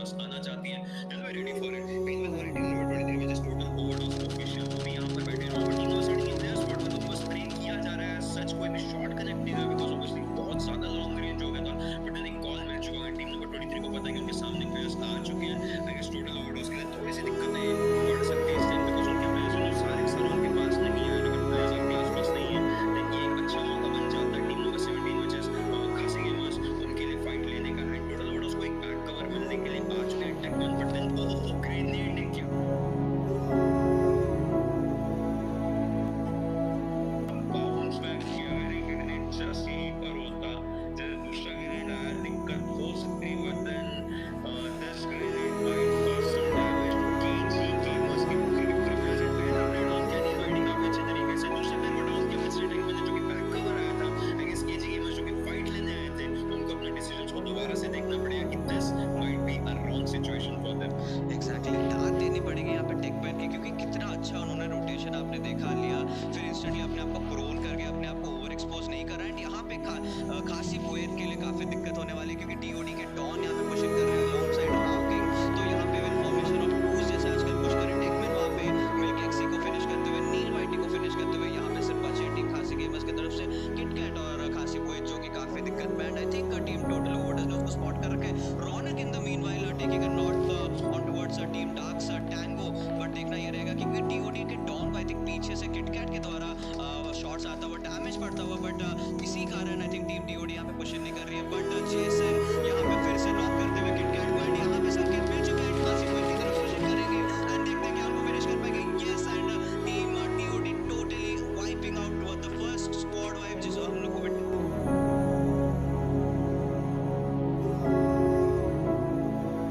पास आना चाहती है, then we're ready for it. Meanwhile, हमारी टीम नंबर 23 में just total overdose official वो भी यहाँ पर बैठे हैं, और team number 17 in their spot में तो बस स्प्रे किया जा रहा है, सच कोई भी शॉट कनेक्ट नहीं हुआ because obviously बहुत ज़्यादा लॉन्ग रेंज हो गया था, but I think कॉल मिल चुका है, टीम नंबर 23 को पता है कि उनके सामने प्लेयर्स आ चुके हैं. I guess total overdose के लिए थोड़ी सी दिक्कतें बढ़ सकती है इस टाइम because उनके प्लेयर्स सारे उनके पास नहीं है, अगर प्लेयर्स आपके आसपास नहीं है then ये एक अच्छा मौका बन जाता है टीम नंबर 17 which is खासी गेमर्स उनके लिए फाइट लेने का. एंड टोटल ओवर्स को एक बैक कवर मिलने के लिए आ चुके हैं टेक1, बट देन ओह ग्रेनेड क्या बाउंस बैक किया है, ग्रेनेड जैसे ही पर होता जब दूसरा ग्रेनेड आया दिक्कत हो सकती है, but then this grenade might cause some damage to KG gamers की represent grenade on Kenny fighting काफी अच्छे तरीके से दूसरे प्लेयर को डाउन किया पिछले टैंक में जो कि बैक कवर आया था. आई गेस केजी गेमर्स जो कि फाइट लेने आए थे उनको अपने डिसीजंस को दोबारा से देखना पड़ेगा कि this might be a wrong situation for them. Exactly दाद देनी पड़ेगी यहाँ पे टेक बैन की, क्योंकि कितना अच्छा उन्होंने रोटेशन आपने देखा लिया, फिर इंस्टेंटली अपने आप को प्रोन करके अपने आप को ओवर एक्सपोज नहीं कर रहा है. यहाँ पे खासी बुएत के लिए काफी दिक्कत होने वाली है, क्योंकि टीओडी के डॉन यहाँ पे पुशिंग कर रहे हैं लॉन्ग साइड ऑफ हाउकिंग, तो यहाँ पे फॉर्मेशन ऑफ टूज जैसे आजकल पुश करें टेकमैन वहाँ पे मिलके एक्सी को फिनिश करते हुए, नील वाइटी को फिनिश करते हुए, यहाँ पे सिर्फ बचे टीम खासी गेमर्स की तरफ से किटकैट और खासी बुएत जो कि काफी दिक्कत में. I think team total overdose ने उसको स्पॉट कर रखे हैं. Raunak in the meanwhile taking a knot on towards team Darks Tango, but देखना ये रहेगा कि टीओडी के डॉन को आई थिंक पीछे से किटकैट के द्वारा शॉट्स आता हुआ डैमेज पड़ता हुआ, बट इसी कारण आई थिंक टीम टीओडी यहाँ पे पुश नहीं कर रही है. बट जेसन यहाँ पे फिर से नॉक करते हुए किटकैट को, एंड यहाँ पे संकेत मिल चुका है खासी बुएत की तरफ पुश करेंगे एंड देखते हैं कि उनको फिनिश कर पाएंगे. Yes, and team TOD totally wiping out the first squad wipe जिसको हम लोग को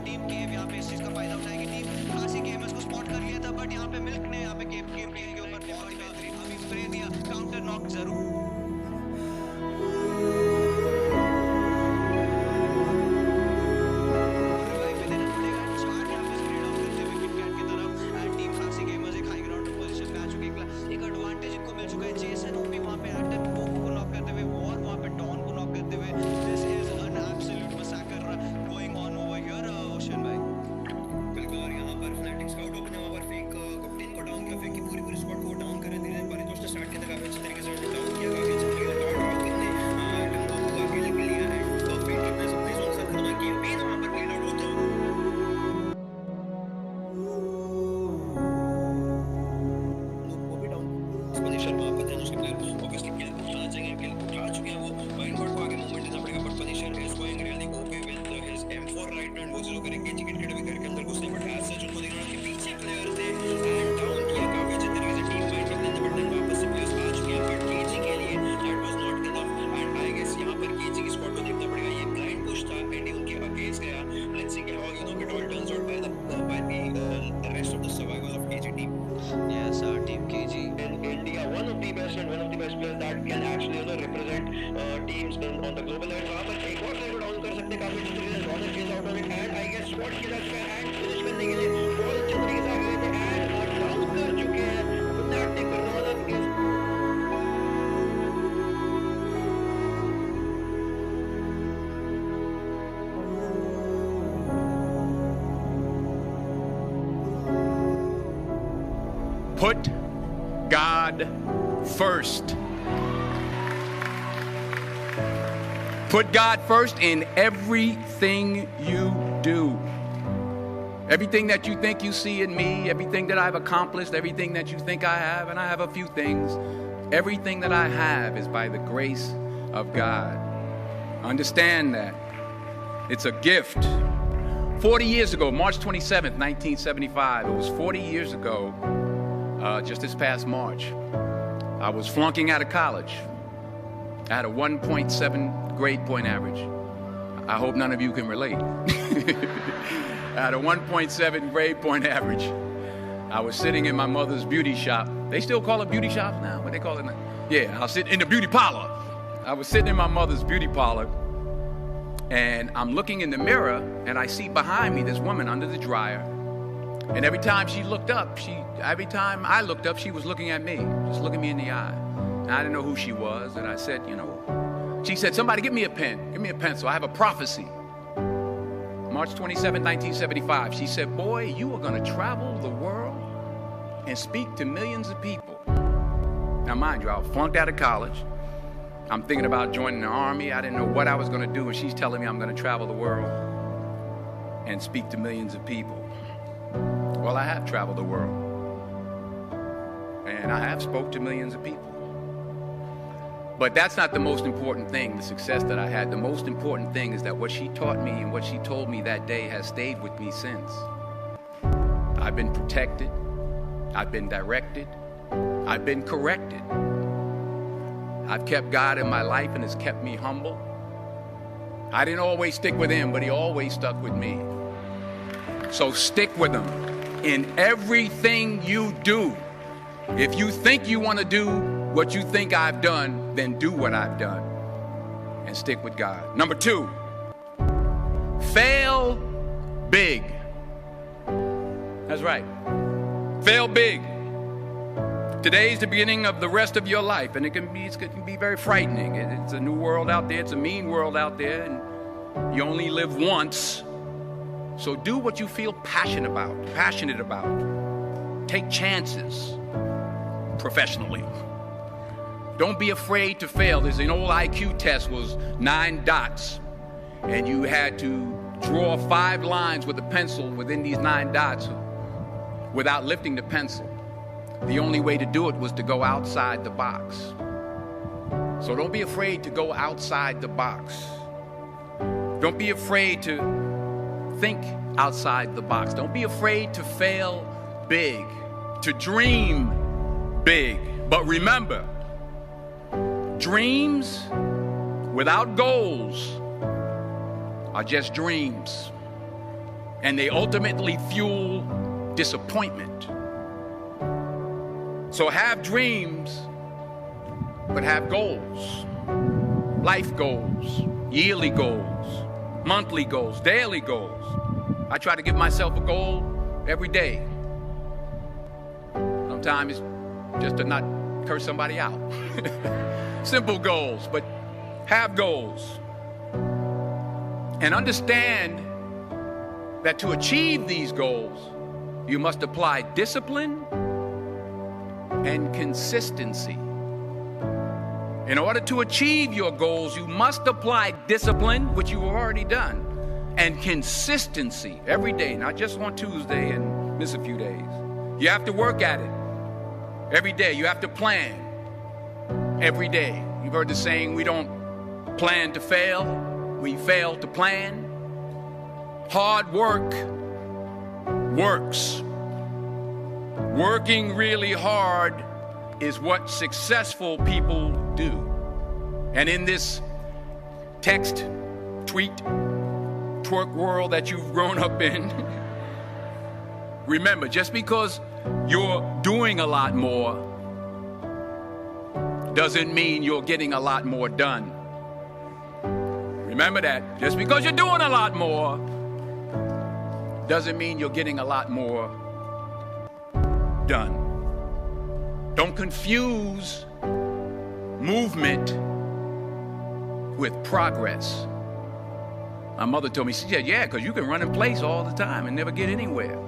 टीम केव यहाँ पे इस चीज का फायदा उठाएगी. टीम खासी गेमर्स को स्पॉट कर लिया था, बट यहाँ पे मिल्क ने यहाँ पे केव के ऊपर बहुत ही बेहतरीन अभी स्प्रे दिया, काउंटर नॉक जरूर Put God first. Put God first in everything you do. Everything that you think you see in me, everything that I've accomplished, everything that you think I have, and I have a few things, everything that I have is by the grace of God. Understand that. It's a gift. 40 years ago, March 27th, 1975, it was 40 years ago, just this past March, I was flunking out of college. I had a 1.7 grade point average. I hope none of you can relate. I had a 1.7 grade point average. I was sitting in my mother's beauty shop. They still call it beauty shops now? What they call it now? Yeah, I was sitting in the beauty parlor. I was sitting in my mother's beauty parlor, and I'm looking in the mirror, and I see behind me this woman under the dryer. And every time she looked up, every time I looked up, she was looking at me, just looking me in the eye. And I didn't know who she was, and I said, she said, somebody give me a pen, give me a pencil, I have a prophecy. March 27, 1975. She said, boy, you are going to travel the world and speak to millions of people. Now, mind you, I was flunked out of college. I'm thinking about joining the army. I didn't know what I was going to do, and she's telling me I'm going to travel the world and speak to millions of people. Well, I have traveled the world, and I have spoke to millions of people. But that's not the most important thing, the success that I had. The most important thing is that what she taught me and what she told me that day has stayed with me since. I've been protected. I've been directed. I've been corrected. I've kept God in my life, and it's kept me humble. I didn't always stick with him, but he always stuck with me. So stick with him in everything you do. If you think you want to do what you think I've done, then do what I've done and stick with God. Number 2, fail big. That's right. Fail big. Today's the beginning of the rest of your life, and it can be very frightening. It's a new world out there. It's a mean world out there, and you only live once. So do what you feel passionate about. Take chances professionally. Don't be afraid to fail. There's an old IQ test, was 9 dots, and you had to draw 5 lines with a pencil within these 9 dots without lifting the pencil. The only way to do it was to go outside the box. So don't be afraid to go outside the box. Don't be afraid to think outside the box. Don't be afraid to fail big, to dream big. But remember, dreams without goals are just dreams, and they ultimately fuel disappointment. So have dreams, but have goals. Life goals, yearly goals, monthly goals, daily goals. I try to give myself a goal every day. Sometimes it's just to not curse somebody out. Simple goals, but have goals. And understand that to achieve these goals, you must apply discipline and consistency. In order to achieve your goals, you must apply discipline, which you've already done, and consistency every day, not just on Tuesday and miss a few days. You have to work at it every day. You have to plan every day. You've heard the saying, we don't plan to fail, we fail to plan. Hard work works. Working really hard is what successful people do. And in this text, tweet, twerk world that you've grown up in, remember, just because you're doing a lot more doesn't mean you're getting a lot more done. Remember that. Just because you're doing a lot more doesn't mean you're getting a lot more done. Don't confuse movement with progress. My mother told me, she said, yeah, because you can run in place all the time and never get anywhere.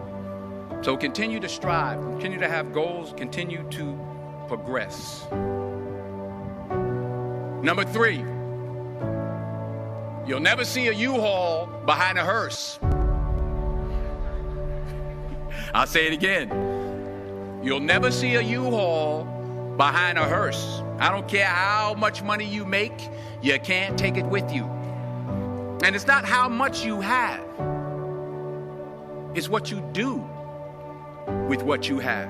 So continue to strive, continue to have goals, continue to progress. Number 3, you'll never see a U-Haul behind a hearse. I'll say it again. You'll never see a U-Haul behind a hearse. I don't care how much money you make, you can't take it with you. And it's not how much you have. It's what you do with what you have.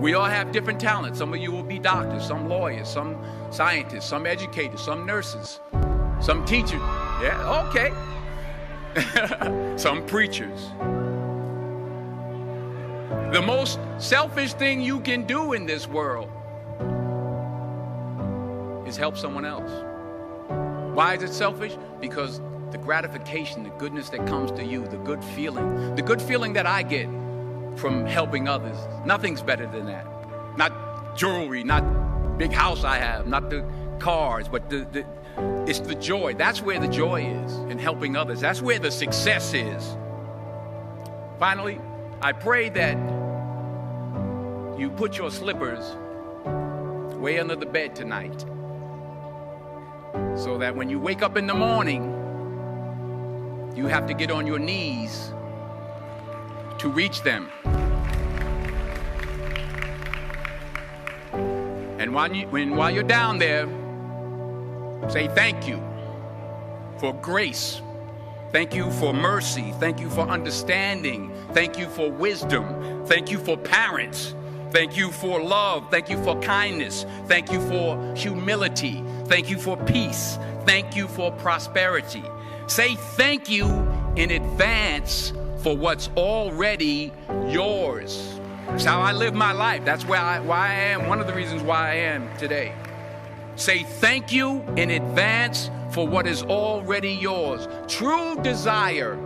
We all have different talents. Some of you will be doctors, some lawyers, some scientists, some educators, some nurses, some teachers. Yeah, okay. Some preachers. The most selfish thing you can do in this world is help someone else. Why is it selfish? Because the gratification, the goodness that comes to you, the good feeling that I get from helping others, nothing's better than that. Not jewelry, not big house I have, not the cars, but the It's the joy. That's where the joy is, in helping others. That's where the success is. Finally, I pray that you put your slippers way under the bed tonight, so that when you wake up in the morning, you have to get on your knees to reach them. And while you're down there, say thank you for grace. Thank you for mercy. Thank you for understanding. Thank you for wisdom. Thank you for parents. Thank you for love. Thank you for kindness. Thank you for humility. Thank you for peace. Thank you for prosperity. Say thank you in advance for what's already yours. That's how I live my life. That's why I am, one of the reasons why I am today. Say thank you in advance for what is already yours. True desire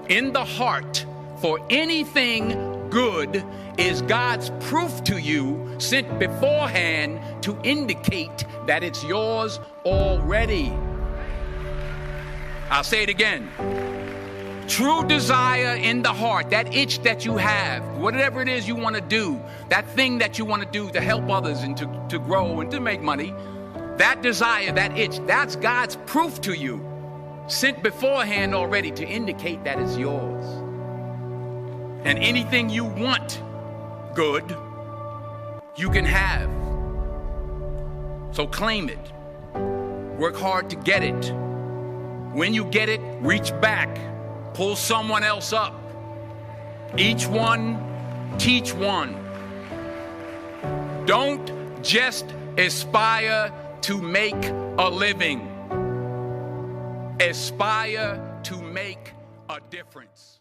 in the heart for anything good is God's proof to you, sent beforehand to indicate that it's yours already. I'll say it again. True desire in the heart, that itch that you have, whatever it is you want to do, that thing that you want to do to help others and to grow and to make money, that desire, that itch, that's God's proof to you, sent beforehand already to indicate that it's yours. And anything you want good, you can have. So claim it. Work hard to get it. When you get it, reach back. Pull someone else up. Each one, teach one. Don't just aspire to make a living. Aspire to make a difference.